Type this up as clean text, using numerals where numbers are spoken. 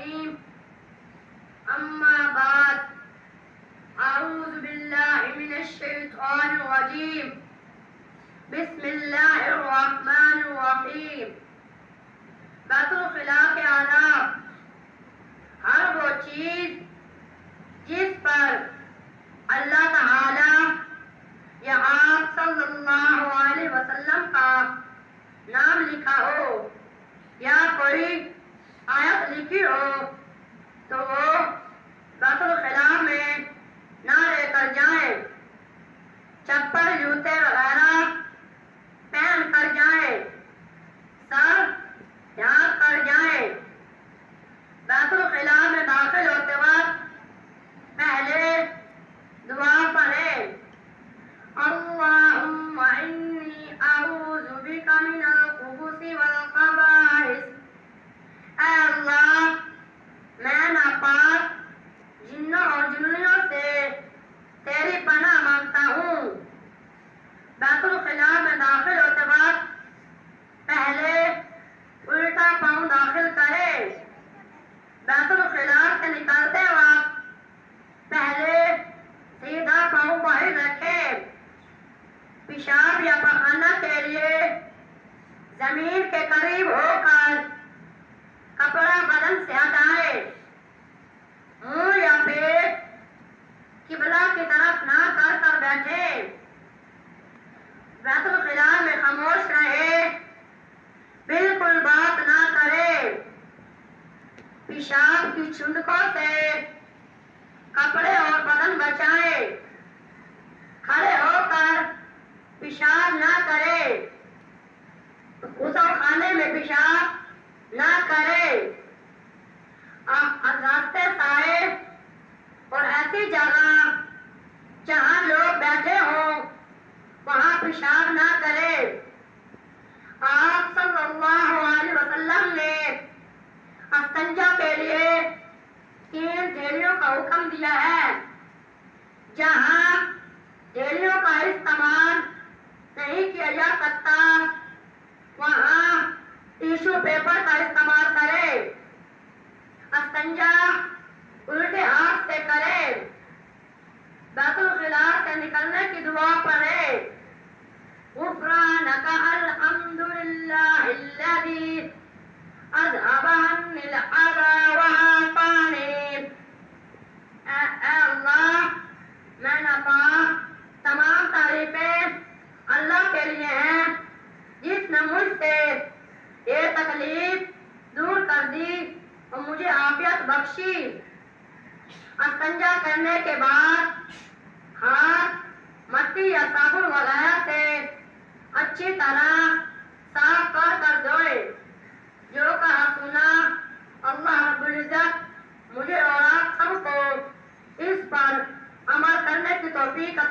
الرجيم أما بعد أعوذ بالله من الشيطان الرجيم بسم الله الرحمن الرحیم بیت الخلاء کے آداب ہر وہ چیز جس پر اللہ تعالی یا آپ صلی اللہ علیہ وسلم کا نام لکھا ہو یا کوئی آیت لکھی ہو تو وہ بیت الخلاء میں نہ لے کر جائیں. چپل جوتے وغیرہ پہن کر جائیں. سر ڈھانپ کر جائیں. بیت الخلاء میں داخل ہوتے وقت پہلے دعا پڑھیں. اللہم انی اعوذ بک من الخبث والخبائث. اے اللہ میں ناپاک جنوں اور جنیوں سے تیری پناہ مانگتا ہوں. بیت الخلاء میں داخل ہوتے وقت پہلے الٹا پاؤں داخل کرے. بیت الخلاء سے نکلتے وقت پہلے سیدھا پاؤں باہر رکھے. پیشاب یا پخانہ کے لیے زمین کے قریب ہو کر کپڑا بدن سے ہٹائے. منہ یا پیٹ قبلہ کی طرف نہ کر کر بیٹھے. بیت الخلاء میں خاموش رہے. بالکل بات نہ کرے. پیشاب کی چھنڈکوں سے کپڑے اور بدن بچائے. کھڑے ہو کر پیشاب نہ کرے. غسل خانے میں پیشاب نہ کرے. راستے سائے اور ایسی جگہ جہاں لوگ بیٹھے ہوں وہاں پیشاب نہ کرے. آپ صلی اللہ علیہ وسلم نے استنجا کے لیے 3 ڈھیلیوں کا حکم دیا ہے. جہاں ڈھیلیوں کا استعمال نہیں کیا جا سکتا وہاں ٹیشو پیپر کا استعمال کرے. استنجا الٹے ہاتھ سے کرے. بیت الخلاء سے نکلنے کی دعا پڑھے. غفرانک الحمد للہ الذی اذهب عنی العذى وعافانی. اے اللہ میں ناپاک تمام تعریفیں اللہ کے لیے ہیں جس نے مجھ سے یہ تکلیف دور کر دی اور مجھے عافیت بخشی. استنجا کرنے کے بعد ہاتھ مٹی یا صابن وغیرہ سے اچھی طرح صاف کر دھوئے. جو کہا سنا اللہ رب العزت مجھے اور آپ سب کو اس پر عمل کرنے کی توفیق عطا